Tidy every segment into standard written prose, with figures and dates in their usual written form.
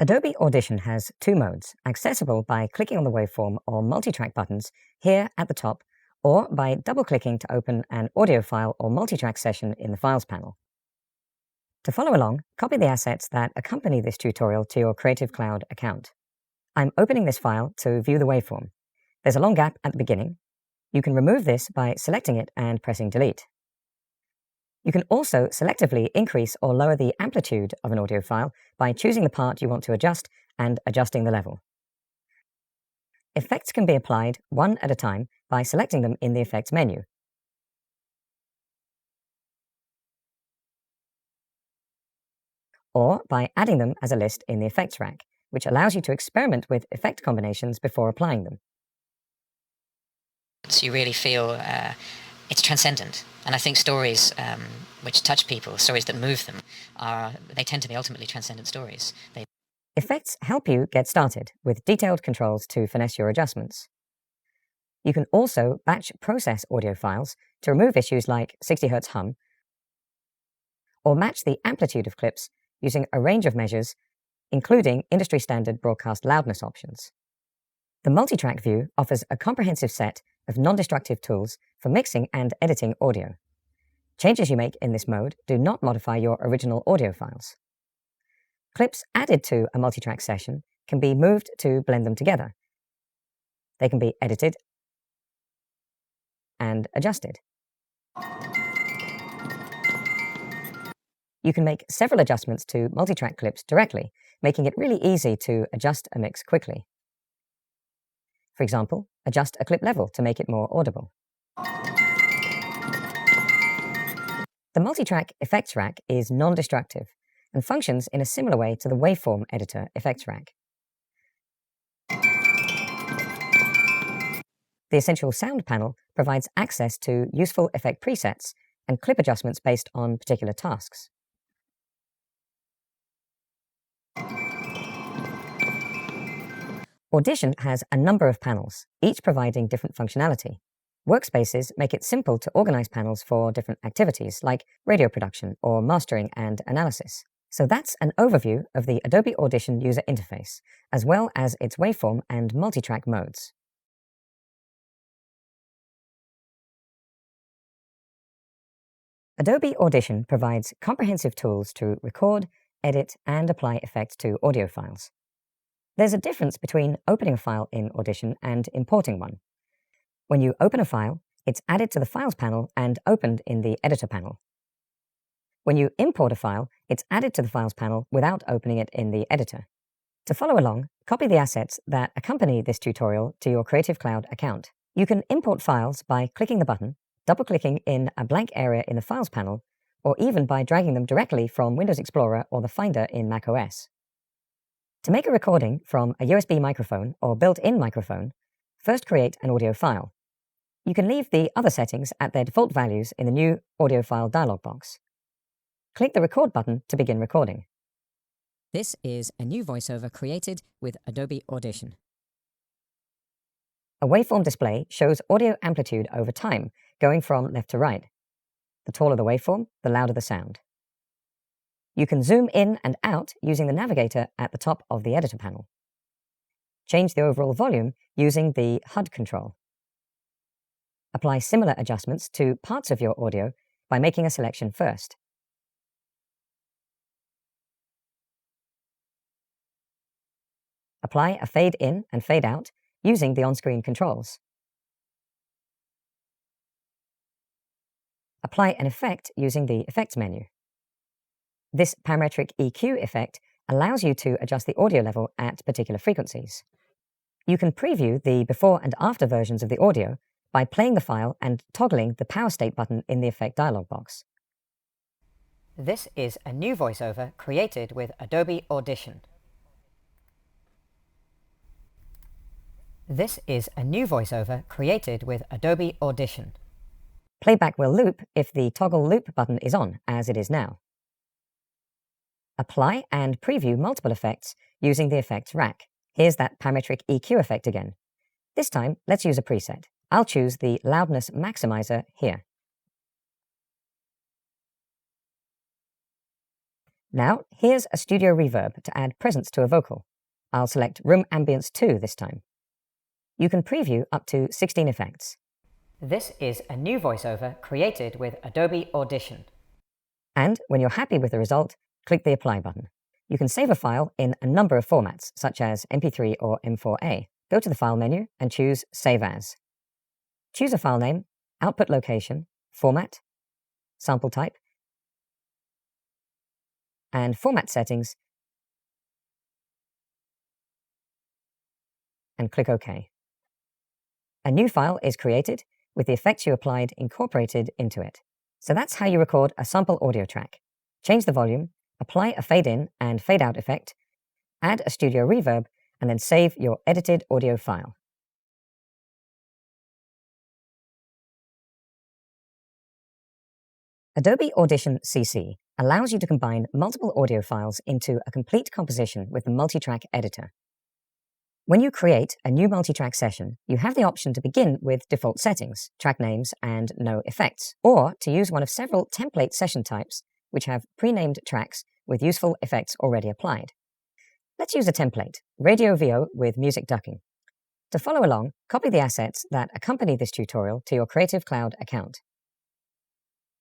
Adobe Audition has two modes, accessible by clicking on the waveform or multitrack buttons here at the top, or by double-clicking to open an audio file or multitrack session in the Files panel. To follow along, copy the assets that accompany this tutorial to your Creative Cloud account. I'm opening this file to view the waveform. There's a long gap at the beginning. You can remove this by selecting it and pressing Delete. You can also selectively increase or lower the amplitude of an audio file by choosing the part you want to adjust and adjusting the level. Effects can be applied one at a time by selecting them in the Effects menu. Or by adding them as a list in the Effects rack, which allows you to experiment with effect combinations before applying them. So you really feel it's transcendent. And I think stories which touch people, stories that move them, they tend to be ultimately transcendent stories. Effects help you get started with detailed controls to finesse your adjustments. You can also batch process audio files to remove issues like 60 Hz hum, or match the amplitude of clips using a range of measures, including industry-standard broadcast loudness options. The multitrack view offers a comprehensive set of non-destructive tools for mixing and editing audio. Changes you make in this mode do not modify your original audio files. Clips added to a multitrack session can be moved to blend them together. They can be edited and adjusted. You can make several adjustments to multitrack clips directly, making it really easy to adjust a mix quickly. For example, adjust a clip level to make it more audible. The multitrack effects rack is non-destructive and functions in a similar way to the waveform editor effects rack. The Essential Sound panel provides access to useful effect presets and clip adjustments based on particular tasks. Audition has a number of panels, each providing different functionality. Workspaces make it simple to organize panels for different activities like radio production or mastering and analysis. So that's an overview of the Adobe Audition user interface, as well as its waveform and multitrack modes. Adobe Audition provides comprehensive tools to record, edit, and apply effects to audio files. There's a difference between opening a file in Audition and importing one. When you open a file, it's added to the Files panel and opened in the Editor panel. When you import a file, it's added to the Files panel without opening it in the Editor. To follow along, copy the assets that accompany this tutorial to your Creative Cloud account. You can import files by clicking the button, double-clicking in a blank area in the Files panel, or even by dragging them directly from Windows Explorer or the Finder in macOS. To make a recording from a USB microphone or built-in microphone, first create an audio file. You can leave the other settings at their default values in the new Audio File dialog box. Click the Record button to begin recording. This is a new voiceover created with Adobe Audition. A waveform display shows audio amplitude over time, going from left to right. The taller the waveform, the louder the sound. You can zoom in and out using the navigator at the top of the Editor panel. Change the overall volume using the HUD control. Apply similar adjustments to parts of your audio by making a selection first. Apply a fade in and fade out using the on-screen controls. Apply an effect using the Effects menu. This parametric EQ effect allows you to adjust the audio level at particular frequencies. You can preview the before and after versions of the audio by playing the file and toggling the Power State button in the Effect dialog box. This is a new voiceover created with Adobe Audition. This is a new voiceover created with Adobe Audition. Playback will loop if the toggle loop button is on, as it is now. Apply and preview multiple effects using the Effects rack. Here's that parametric EQ effect again. This time, let's use a preset. I'll choose the Loudness Maximizer here. Now, here's a studio reverb to add presence to a vocal. I'll select Room Ambience 2 this time. You can preview up to 16 effects. This is a new voiceover created with Adobe Audition. And when you're happy with the result, click the Apply button. You can save a file in a number of formats, such as MP3 or M4A. Go to the File menu and choose Save As. Choose a file name, output location, format, sample type, and format settings, and click OK. A new file is created with the effects you applied incorporated into it. So that's how you record a sample audio track. Change the volume, apply a fade-in and fade-out effect, add a studio reverb, and then save your edited audio file. Adobe Audition CC allows you to combine multiple audio files into a complete composition with the multitrack editor. When you create a new multitrack session, you have the option to begin with default settings, track names, and no effects, or to use one of several template session types which have pre-named tracks with useful effects already applied. Let's use a template, Radio VO with music ducking. To follow along, copy the assets that accompany this tutorial to your Creative Cloud account.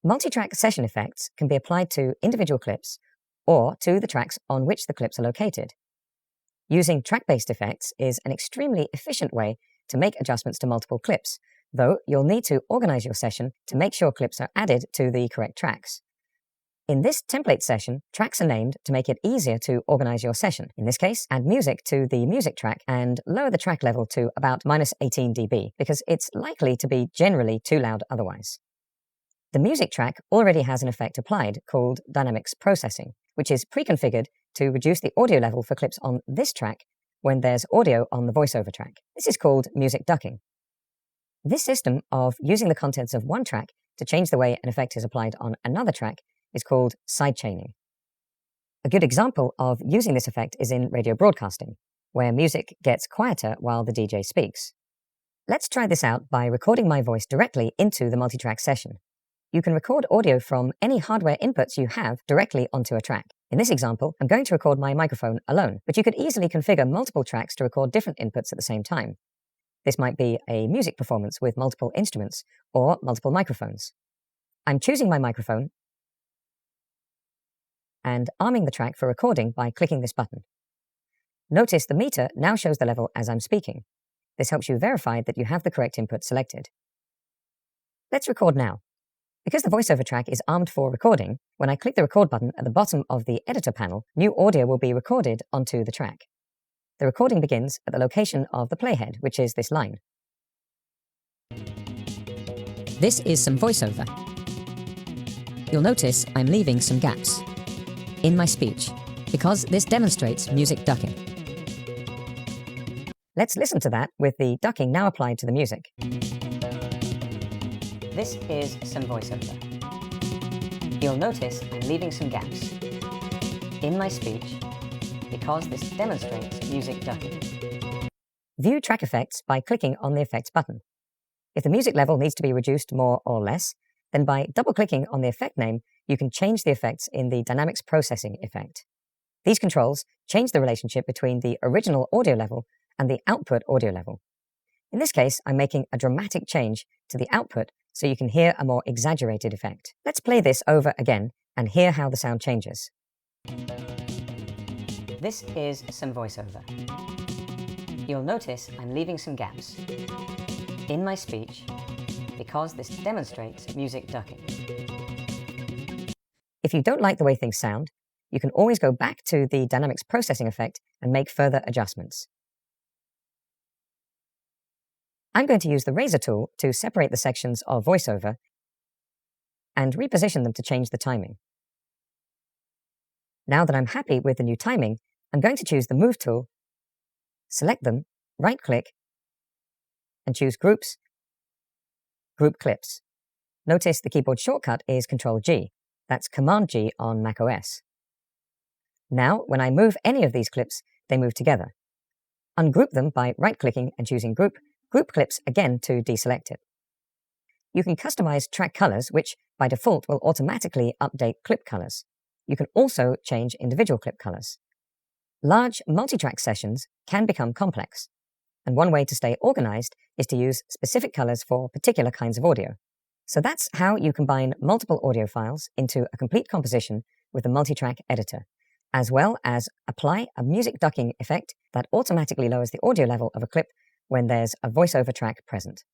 Multitrack session effects can be applied to individual clips or to the tracks on which the clips are located. Using track-based effects is an extremely efficient way to make adjustments to multiple clips, though you'll need to organize your session to make sure clips are added to the correct tracks. In this template session, tracks are named to make it easier to organize your session. In this case, add music to the music track and lower the track level to about -18 dB, because it's likely to be generally too loud otherwise. The music track already has an effect applied called Dynamics Processing, which is pre-configured to reduce the audio level for clips on this track when there's audio on the voiceover track. This is called music ducking. This system of using the contents of one track to change the way an effect is applied on another track is called sidechaining. A good example of using this effect is in radio broadcasting, where music gets quieter while the DJ speaks. Let's try this out by recording my voice directly into the multitrack session. You can record audio from any hardware inputs you have directly onto a track. In this example, I'm going to record my microphone alone, but you could easily configure multiple tracks to record different inputs at the same time. This might be a music performance with multiple instruments or multiple microphones. I'm choosing my microphone and arming the track for recording by clicking this button. Notice the meter now shows the level as I'm speaking. This helps you verify that you have the correct input selected. Let's record now. Because the voiceover track is armed for recording, when I click the record button at the bottom of the editor panel, new audio will be recorded onto the track. The recording begins at the location of the playhead, which is this line. This is some voiceover. You'll notice I'm leaving some gaps in my speech, because this demonstrates music ducking. Let's listen to that with the ducking now applied to the music. This is some voiceover. You'll notice I'm leaving some gaps in my speech because this demonstrates music ducking. View track effects by clicking on the Effects button. If the music level needs to be reduced more or less, then by double-clicking on the effect name, you can change the effects in the Dynamics Processing effect. These controls change the relationship between the original audio level and the output audio level. In this case, I'm making a dramatic change to the output so you can hear a more exaggerated effect. Let's play this over again and hear how the sound changes. This is some voiceover. You'll notice I'm leaving some gaps in my speech because this demonstrates music ducking. If you don't like the way things sound, you can always go back to the Dynamics Processing effect and make further adjustments. I'm going to use the razor tool to separate the sections of voiceover and reposition them to change the timing. Now that I'm happy with the new timing, I'm going to choose the Move tool, select them, right-click, and choose Groups, Group Clips. Notice the keyboard shortcut is Ctrl-G. That's Command-G on macOS. Now, when I move any of these clips, they move together. Ungroup them by right-clicking and choosing Group Clips again to deselect it. You can customize track colors, which by default will automatically update clip colors. you can also change individual clip colors. Large multi-track sessions can become complex, and one way to stay organized is to use specific colors for particular kinds of audio. So that's how you combine multiple audio files into a complete composition with the multi-track editor, as well as apply a music ducking effect that automatically lowers the audio level of a clip when there's a voiceover track present.